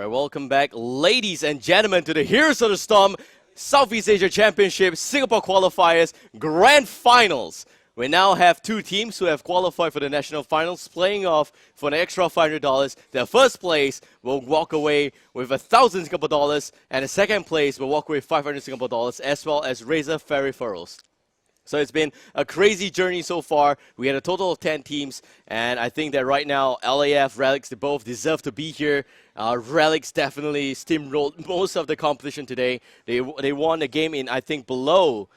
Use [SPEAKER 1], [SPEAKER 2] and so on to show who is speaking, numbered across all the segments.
[SPEAKER 1] Alright, welcome back, ladies and gentlemen, to the Heroes of the Storm Southeast Asia Championship Singapore Qualifiers Grand Finals. We now have two teams who have qualified for the national finals, playing off for an extra $500. The first place will walk away with 1,000 Singapore dollars, and the second place will walk away with 500 Singapore dollars, as well as Razor Ferry Furrows. So it's been a crazy journey so far. We had a total of 10 teams, and I think that right now, LAF, Relics, they both deserve to be here. Relics definitely steamrolled most of the competition today. They won the game in, I think, below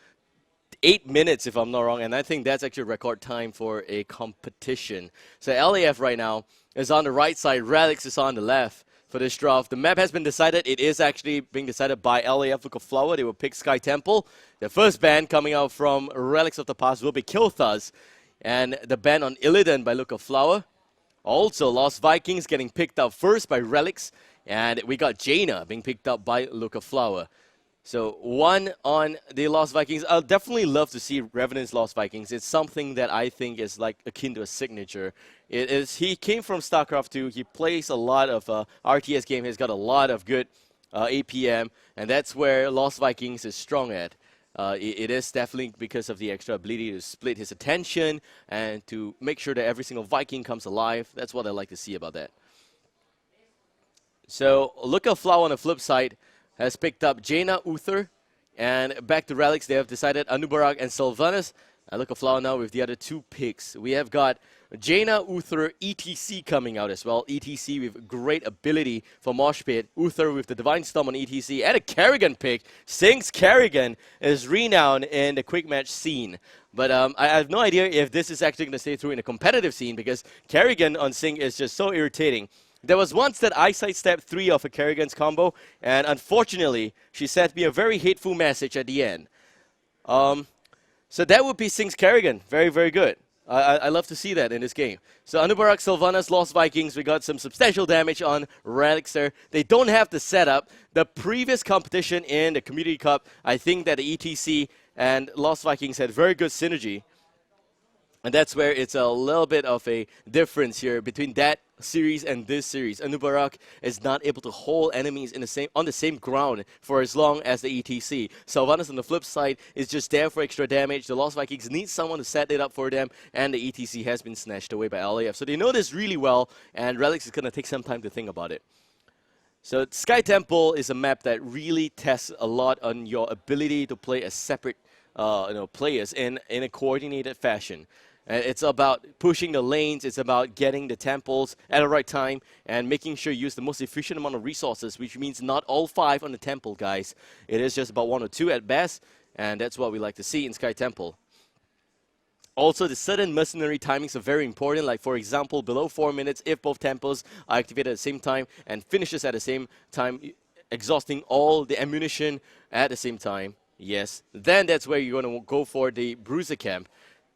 [SPEAKER 1] 8 minutes, if I'm not wrong, and I think that's actually a record time for a competition. So LAF right now is on the right side, Relics is on the left. For this draft, the map has been decided. It is actually being decided by LAF Look of Flower. They will pick Sky Temple. The first ban coming out from Relics of the Past will be Kilthas, and the ban on Illidan by Look of Flower. Also, Lost Vikings getting picked up first by Relics, and we got Jaina being picked up by Look of Flower. So one on the Lost Vikings. I'll definitely love to see Revenant's Lost Vikings. It's something that I think is like akin to a signature. He came from StarCraft 2. He plays a lot of RTS game. He's got a lot of good APM, and that's where Lost Vikings is strong at. It is definitely because of the extra ability to split his attention and to make sure that every single Viking comes alive. That's what I like to see about that. So Look of Flower on the flip side has picked up Jaina, Uther, and back to Relics, they have decided Anubarak and Sylvanas. I Look of Flower now with the other two picks. We have got Jaina, Uther, ETC coming out as well. ETC with great ability for Mosh Pit. Uther with the Divine Storm on ETC, and a Kerrigan pick. Sinks Kerrigan is renowned in the quick match scene. But I have no idea if this is actually going to stay through in a competitive scene, because Kerrigan on Sing is just so irritating. There was once that I sidestepped 3 of a Kerrigan's combo, and unfortunately, she sent me a very hateful message at the end. So that would be Sing's Kerrigan. Very, very good. I love to see that in this game. So Anubarak, Sylvanas, Lost Vikings, we got some substantial damage on Relics there. They don't have the setup. The previous competition in the Community Cup, I think that the ETC and Lost Vikings had very good synergy. And that's where it's a little bit of a difference here between that series and this series. Anubarak is not able to hold enemies on the same ground for as long as the ETC. Sylvanas on the flip side is just there for extra damage. The Lost Vikings need someone to set it up for them, and the ETC has been snatched away by LAF. So they know this really well, and Relics is going to take some time to think about it. So Sky Temple is a map that really tests a lot on your ability to play as separate players in a coordinated fashion. It's about pushing the lanes, it's about getting the temples at the right time and making sure you use the most efficient amount of resources, which means not all 5 on the temple, guys. It is just about 1 or 2 at best, and that's what we like to see in Sky Temple. Also, the sudden mercenary timings are very important, like for example, below 4 minutes if both temples are activated at the same time and finishes at the same time, exhausting all the ammunition at the same time. Yes, then that's where you're going to go for the Bruiser Camp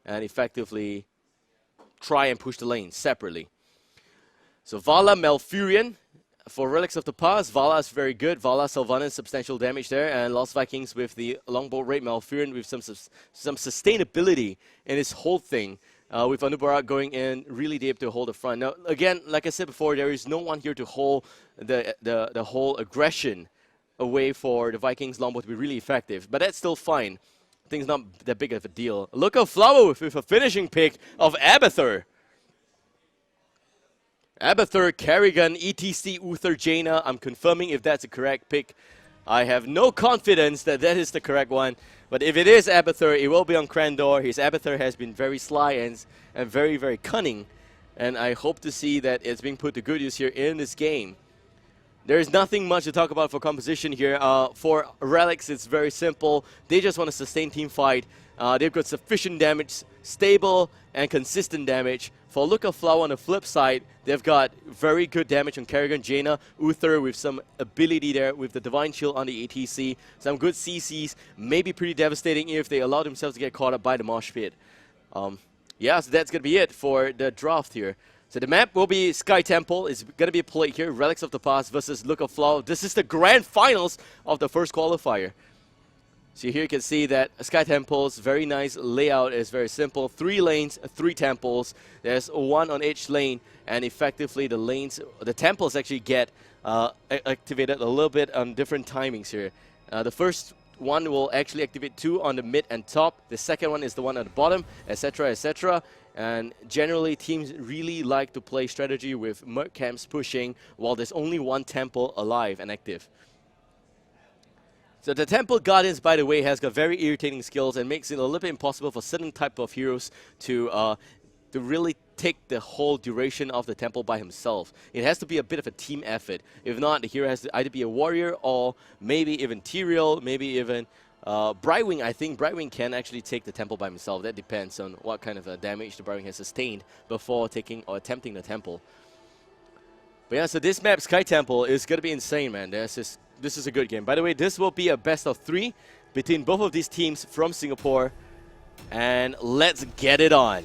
[SPEAKER 1] and effectively try and push the lanes separately. So Vala, Malfurion for Relics of the Past. Vala is very good. Vala, Sylvanas, substantial damage there. And Lost Vikings with the longbow raid. Malfurion with some sustainability in this whole thing. With Anubarak going in, really able to hold the front. Now, again, like I said before, there is no one here to hold the whole aggression away for the Vikings longbow to be really effective. But that's still fine. I think it's not that big of a deal. Look of Flower with a finishing pick of Abathur. Abathur, Kerrigan, ETC, Uther, Jaina. I'm confirming if that's the correct pick. I have no confidence that that is the correct one. But if it is Abathur, it will be on Crandor. His Abathur has been very sly and very, very cunning. And I hope to see that it's being put to good use here in this game. There is nothing much to talk about for composition here. For Relics, it's very simple. They just want to sustain team fight. They've got sufficient damage, stable and consistent damage. For Look of Flower on the flip side, they've got very good damage on Kerrigan, Jaina, Uther with some ability there with the Divine Shield on the ATC. Some good CCs, maybe pretty devastating if they allow themselves to get caught up by the Mosh Pit. Yeah, so that's going to be it for the draft here. So the map will be Sky Temple. It's going to be played here. Relics of the Past versus Look of Flower. This is the grand finals of the first qualifier. So here you can see that Sky Temple's very nice layout is very simple. 3 lanes, 3 temples. There's 1 on each lane, and effectively the temples actually get activated a little bit on different timings here. The first one will actually activate 2 on the mid and top. The second one is the one at the bottom, etc., etc. And generally, teams really like to play strategy with merc camps pushing while there's only one temple alive and active. So the Temple Guardians, by the way, has got very irritating skills and makes it a little bit impossible for certain type of heroes to really take the whole duration of the temple by himself. It has to be a bit of a team effort. If not, the hero has to either be a warrior or maybe even Tyrael, maybe even Brightwing. I think Brightwing can actually take the temple by himself. That depends on what kind of damage the Brightwing has sustained before taking or attempting the temple. But yeah, so this map, Sky Temple, is going to be insane, man. This is a good game. By the way, this will be a best of 3 between both of these teams from Singapore. And let's get it on.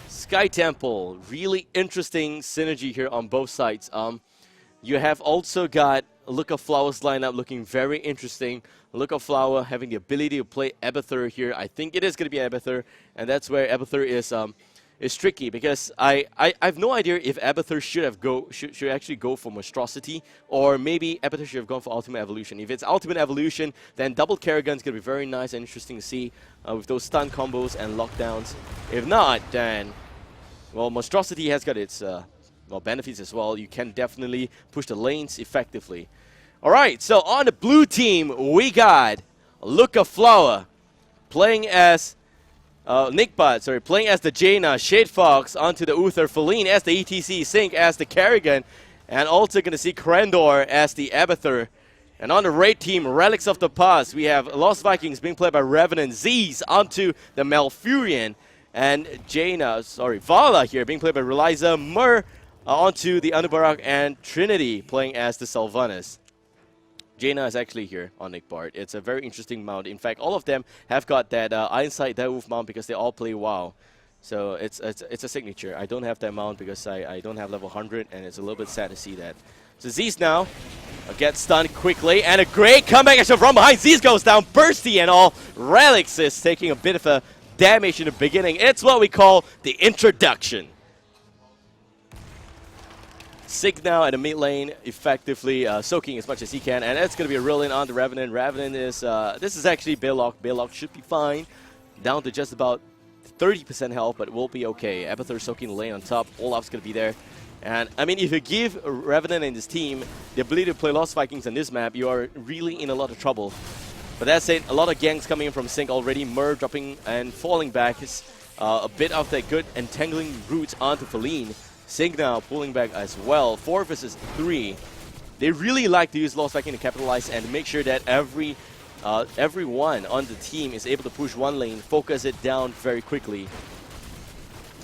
[SPEAKER 1] Sky Temple, really interesting synergy here on both sides. You have also got Look of Flowers lineup looking very interesting. Look of Flower having the ability to play Abathur here. I think it is going to be Abathur, and that's where Abathur is tricky, because I have no idea if Abathur should actually go for Monstrosity, or maybe Abathur should have gone for Ultimate Evolution. If it's Ultimate Evolution, then double Kerrigan's going to be very nice and interesting to see with those stun combos and lockdowns. If not, then, well, Monstrosity has got its benefits as well. You can definitely push the lanes effectively. Alright, so on the blue team, we got Look of Flower playing as playing as the Jaina, Shade Fox onto the Uther, Feline as the ETC, Sync as the Kerrigan, and also going to see Krendor as the Abathur. And on the raid team, Relics of the Past, we have Lost Vikings being played by Revenant, Z's onto the Malfurion, and Vala here being played by Reliza, Mur onto the Anubarak, and Trinity playing as the Sylvanas. Jaina is actually here on Nick Bard. It's a very interesting mount. In fact, all of them have got that Ironsight Direwolf mount because they all play WoW. So it's a signature. I don't have that mount because I don't have level 100, and it's a little bit sad to see that. So Z's now gets stunned quickly, and a great comeback actually from behind. Z's goes down, bursty and all. Relics is taking a bit of a damage in the beginning. It's what we call the introduction. Sig now at the mid lane, effectively soaking as much as he can, and it's going to be a roll in on the Revenant. Revenant is, this is actually Baylock. Baylock should be fine, down to just about 30% health, but will be okay. Abathur soaking the lane on top, Olaf's going to be there. And, I mean, if you give Revenant and his team the ability to play Lost Vikings on this map, you are really in a lot of trouble. But that said, a lot of ganks coming in from Sync already. Mur dropping and falling back is a bit of that good entangling roots onto Feline. Sync now pulling back as well. 4 versus 3. They really like to use Lost Viking to capitalize and make sure that everyone on the team is able to push one lane, focus it down very quickly.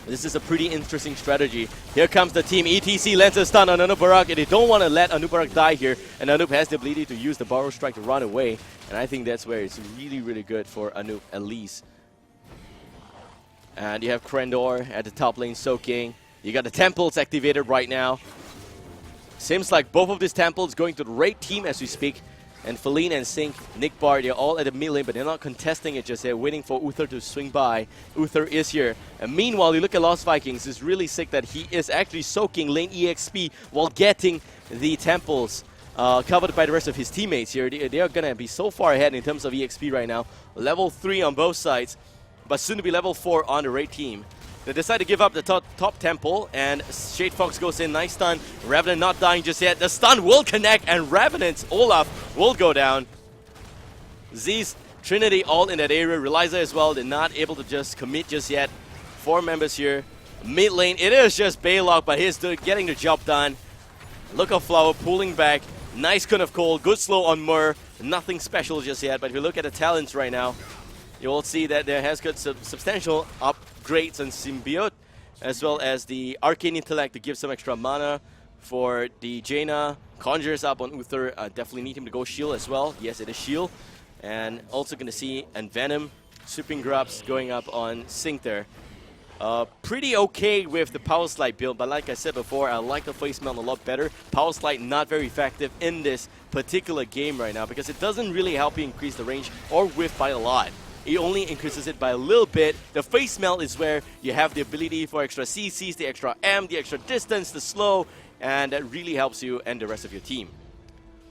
[SPEAKER 1] This is a pretty interesting strategy. Here comes the team. ETC lands a stun on Anubarak, and they don't want to let Anubarak die here. And Anup has the ability to use the Borrow Strike to run away. And I think that's where it's really, really good for Anup at least. And you have Krendor at the top lane soaking. You got the temples activated right now. Seems like both of these temples going to the raid team as we speak. And Feline and Sync, Nick Bard, they're all at the mid lane, but they're not contesting it just yet, waiting for Uther to swing by. Uther is here. And meanwhile, you look at Lost Vikings, it's really sick that he is actually soaking lane EXP while getting the temples covered by the rest of his teammates here. They are going to be so far ahead in terms of EXP right now. Level 3 on both sides, but soon to be level 4 on the raid team. They decide to give up the top temple, and Shade Fox goes in. Nice stun. Revenant not dying just yet. The stun will connect, and Revenant's Olaf will go down. Z's, Trinity all in that area. Reliza as well. They're not able to just commit just yet. 4 members here. Mid lane, it is just Baylock, but he's getting the job done. Look of Flower pulling back. Nice Cone of Cold. Good slow on Mur. Nothing special just yet, but if you look at the talents right now, you will see that there has got substantial upgrades on Symbiote, as well as the Arcane Intellect to give some extra mana for the Jaina. Conjures up on Uther. Definitely need him to go shield as well. Yes, it is shield. And also going to see Envenom, Sweeping Grubs going up on Sync there. Pretty okay with the Power Slide build, but like I said before, I like the Face Mount a lot better. Power Slide not very effective in this particular game right now because it doesn't really help you increase the range or whiff by a lot. it only increases it by a little bit. The face melt is where you have the ability for extra CCs, the extra M, the extra distance, the slow, and that really helps you and the rest of your team.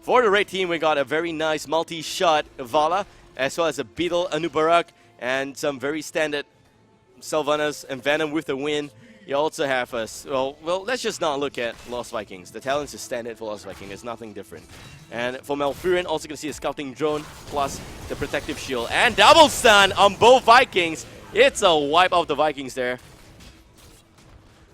[SPEAKER 1] For the red team, we got a very nice multi-shot Vala, as well as a Beetle, Anubarak, and some very standard Sylvanas and Venom with the win. You also have us. Well, let's just not look at Lost Vikings. The talents is standard for Lost Viking. It's nothing different. And for Malfurion, also going to see a scouting drone plus the protective shield. And double stun on both Vikings. It's a wipe of the Vikings there.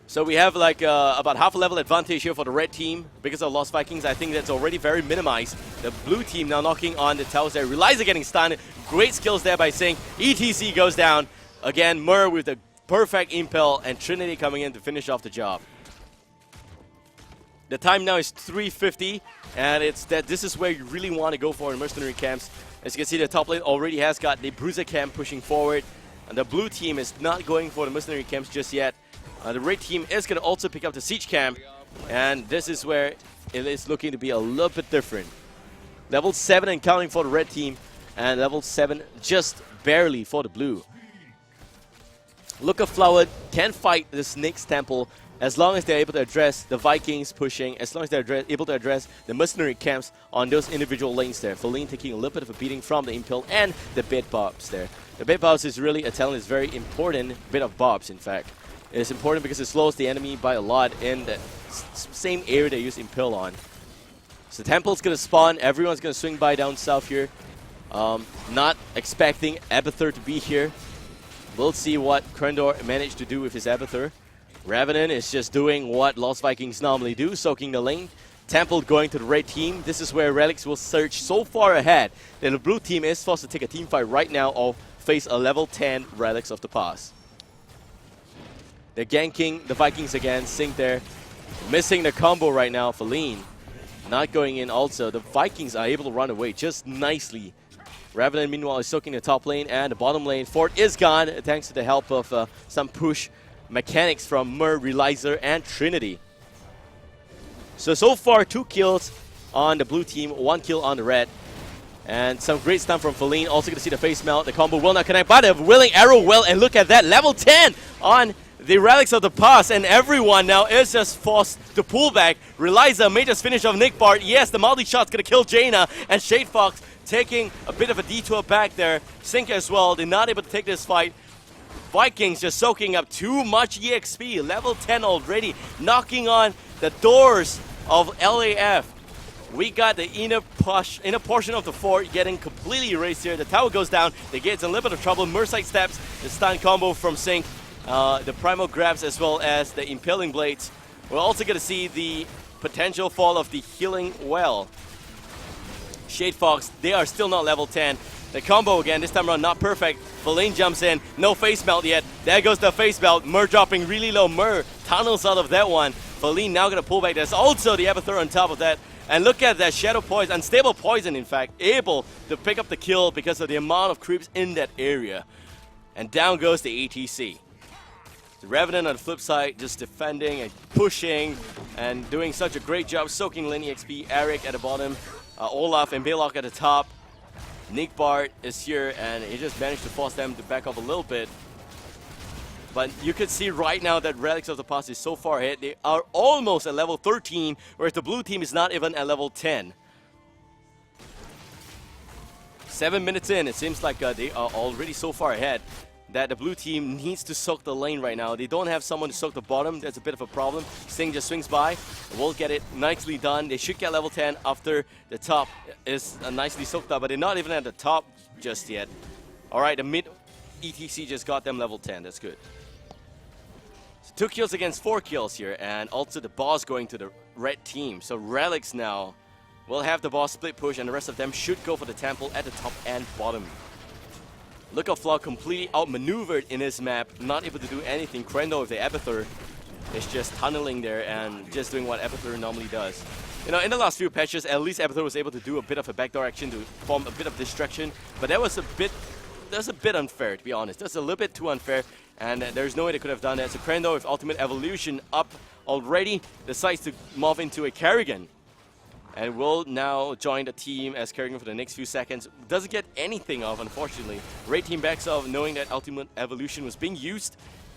[SPEAKER 1] So we have like about half a level advantage here for the red team because of Lost Vikings. I think that's already very minimized. The blue team now knocking on the towers there. Relics getting stunned. Great skills there by Sync. ETC goes down. Again, Mur with a perfect impel and Trinity coming in to finish off the job. The time now is 3:50, and it's that this is where you really want to go for in mercenary camps. As you can see, the top lane already has got the Bruiser camp pushing forward, and the blue team is not going for the mercenary camps just yet. The red team is going to also pick up the siege camp, and this is where it is looking to be a little bit different. Level 7 and counting for the red team, and level 7 just barely for the blue. Look of Flower can fight the Snake's Temple as long as they're able to address the Vikings pushing, as long as they're able to address the mercenary camps on those individual lanes there. Feline taking a little bit of a beating from the Impel and the bed bobs there. The bed bobs is really a talent, is very important bit of bobs in fact. It's important because it slows the enemy by a lot in the same area they use Impel on. So Temple's going to spawn, everyone's going to swing by down south here. Not expecting Abathur to be here. We'll see what Krendor managed to do with his Abathur. Revenant is just doing what Lost Vikings normally do, soaking the lane. Temple going to the red team. This is where Relics will surge so far ahead that the blue team is forced to take a team fight right now or face a level 10 Relics of the Past. They're ganking the Vikings again. Sync there. Missing the combo right now. Feline not going in also. The Vikings are able to run away just nicely. Revenant, meanwhile, is soaking the top lane and the bottom lane. Fort is gone thanks to the help of some push mechanics from Mur, Relizer, and Trinity. So far, 2 kills on the blue team, 1 kill on the red. And some great stun from Feline. Also going to see the face melt. The combo will not connect, but a willing arrow will. And look at that, level 10 on the Relics of the Past. And everyone now is just forced to pull back. Relizer may just finish off Nick Bart. Yes, the multi-shot's going to kill Jaina. And Shade Fox taking a bit of a detour back there. Sync as well. They're not able to take this fight. Vikings just soaking up too much EXP. Level 10 already. Knocking on the doors of LAF. We got the inner portion of the fort getting completely erased here. The tower goes down. The gate's in a little bit of trouble. Mursight steps. The stun combo from Sync. The primal grabs as well as the impaling blades. We're also going to see the potential fall of the healing well. Shade Fox, they are still not level 10. The combo again, this time around not perfect. Feline jumps in, no face melt yet. There goes the face melt. Mur dropping really low. Mur tunnels out of that one. Feline now going to pull back. There's also the Abathur on top of that. And look at that Shadow Poison, unstable poison in fact, able to pick up the kill because of the amount of creeps in that area. And down goes the ATC. The Revenant on the flip side, just defending and pushing and doing such a great job soaking lane EXP. Eric at the bottom. Olaf and Balok at the top. Nick Bart is here, and he just managed to force them to back up a little bit. But you could see right now that Relics of the Past is so far ahead. They are almost at level 13, whereas the blue team is not even at level 10. 7 minutes in, it seems like they are already so far ahead that the blue team needs to soak the lane right now. They don't have someone to soak the bottom. That's a bit of a problem. Sting just swings by. Will get it nicely done. They should get level 10 after the top is nicely soaked up, but they're not even at the top just yet. All right, the mid ETC just got them level 10. That's good. So 2 kills against 4 kills here, and also the boss going to the red team. So Relics now will have the boss split push, and the rest of them should go for the temple at the top and bottom. Look of Flaw completely outmaneuvered in this map, not able to do anything. Krendor with the Abathur is just tunneling there and just doing what Abathur normally does. You know, in the last few patches, at least Abathur was able to do a bit of a backdoor action to form a bit of distraction, but that was a bit unfair, to be honest. That's a little bit too unfair, and there's no way they could have done that. So Krendor with Ultimate Evolution up already decides to morph into a Kerrigan. and will now join the team as Kerrigan for the next few seconds. Doesn't get anything off, unfortunately. Red team backs off knowing that Ultimate Evolution was being used,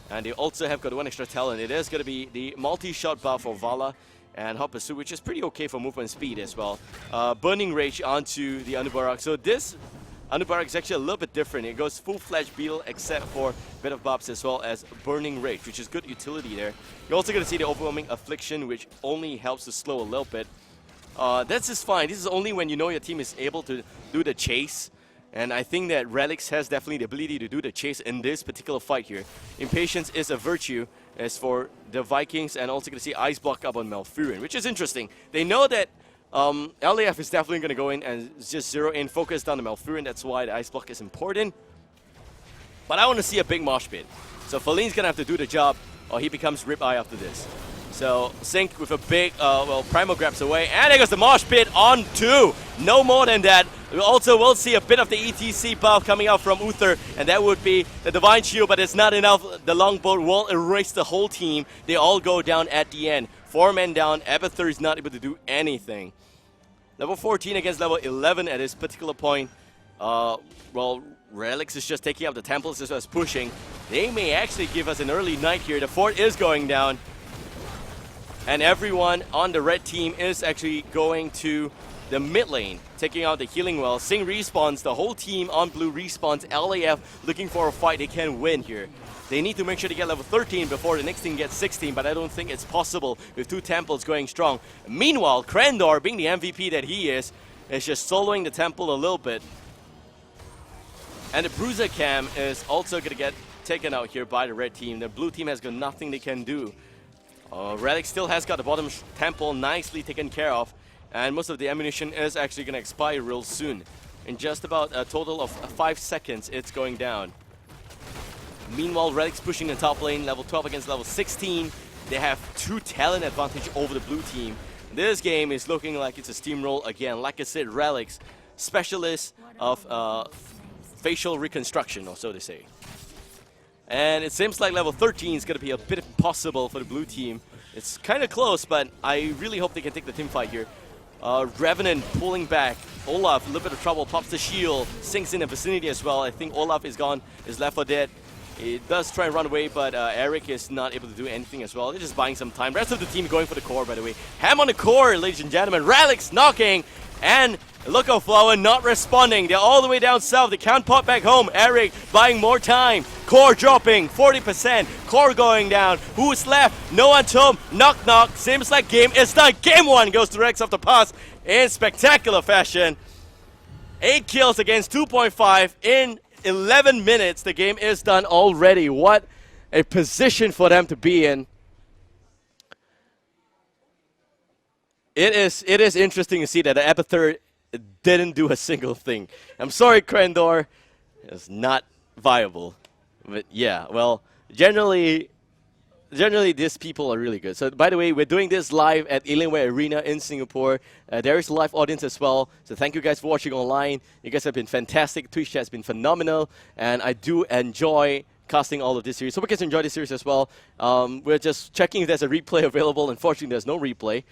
[SPEAKER 1] and they also have got one extra talent. It is going to be the multi-shot buff for Vala and Hot Pursuit, which is pretty okay for movement speed as well. Burning Rage onto the Anubarak. So this Anubarak is actually a little bit different. It goes full-fledged Beetle except for a bit of buffs as well as Burning Rage, which is good utility there. You're also going to see the Overwhelming Affliction, which only helps to slow a little bit. That's just fine. This is only when you know your team is able to do the chase. And I think that Relics has definitely the ability to do the chase in this particular fight here. Impatience is a virtue as for the Vikings, and also going to see Ice Block up on Malfurion, which is interesting. They know that LAF is definitely going to go in and just zero in, focus down the Malfurion. That's why the Ice Block is important. But I want to see a big mosh pit. So Faline's going to have to do the job, or he becomes Ribeye after this. So Sync with a big, well, Primal grabs away, and there goes the mosh pit on 2. No more than that. We also will see a bit of the ETC buff coming out from Uther, and that would be the Divine Shield, but it's not enough. The Longboat will erase the whole team. They all go down at the end. 4 men down. Abathur is not able to do anything. Level 14 against level 11 at this particular point. Well, Relics is just taking up the temples as well as pushing. They may actually give us an early night here. The fort is going down. And everyone on the red team is actually going to the mid lane, taking out the healing well. Sing respawns, the whole team on blue respawns. LAF looking for a fight they can win here. They need to make sure they get level 13 before the next team gets 16, but I don't think it's possible with 2 temples going strong. Meanwhile, Krendor, being the MVP that he is just soloing the temple a little bit. And the Bruiser Cam is also going to get taken out here by the red team. The blue team has got nothing they can do. Relic still has got the bottom temple nicely taken care of, and most of the ammunition is actually going to expire real soon. In just about a total of 5 seconds, it's going down. Meanwhile, Relic's pushing the top lane, level 12 against level 16. They have 2 talent advantage over the blue team. This game is looking like it's a steamroll again. Like I said, Relics, specialists of facial reconstruction, or so to say. And it seems like level 13 is going to be a bit impossible for the blue team. It's kind of close, but I really hope they can take the team fight here. Revenant pulling back. Olaf, a little bit of trouble, pops the shield, sinks in the vicinity as well. I think Olaf is gone, is left for dead. He does try and run away, but Eric is not able to do anything as well. They're just buying some time. Rest of the team going for the core, by the way. Ham on the core, ladies and gentlemen. Relics knocking, and Look Flower not responding. They're all the way down south. They can't pop back home. Eric buying more time. Core dropping 40%. Core going down. Who's left? No one's home. Knock knock. Seems like game is done. Game 1 goes to Rex of the Pass in spectacular fashion. 8 kills against 2.5 in 11 minutes. The game is done already. What a position for them to be in. It is interesting to see that the Abathur didn't do a single thing. I'm sorry, Krendor. It's not viable. But yeah, well, generally these people are really good. So by the way, we're doing this live at Alienware Arena in Singapore. There is a live audience as well. So thank you guys for watching online. You guys have been fantastic. Twitch chat has been phenomenal. And I do enjoy casting all of this series. So we can enjoy this series as well. We're just checking if there's a replay available. Unfortunately, there's no replay.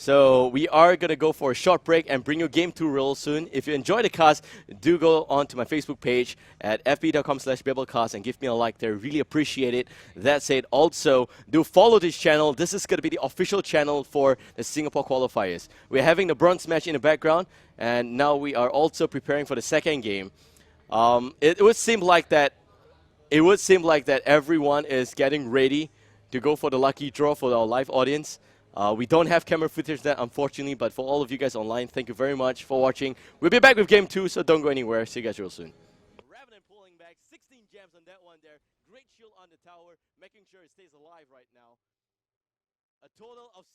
[SPEAKER 1] So we are going to go for a short break and bring you Game 2 real soon. If you enjoy the cast, do go on to my Facebook page at fb.com/BabelCast and give me a like there. Really appreciate it. That said, also, do follow this channel. This is going to be the official channel for the Singapore Qualifiers. We're having the bronze match in the background, and now we are also preparing for the second game. It would seem like that everyone is getting ready to go for the lucky draw for our live audience. We don't have camera footage there, unfortunately, but for all of you guys online, thank you very much for watching. We'll be back with Game 2, so don't go anywhere. See you guys real soon. Revenant pulling back, 16 gems on that one there. Great shield on the tower, making sure it stays alive right now. A total of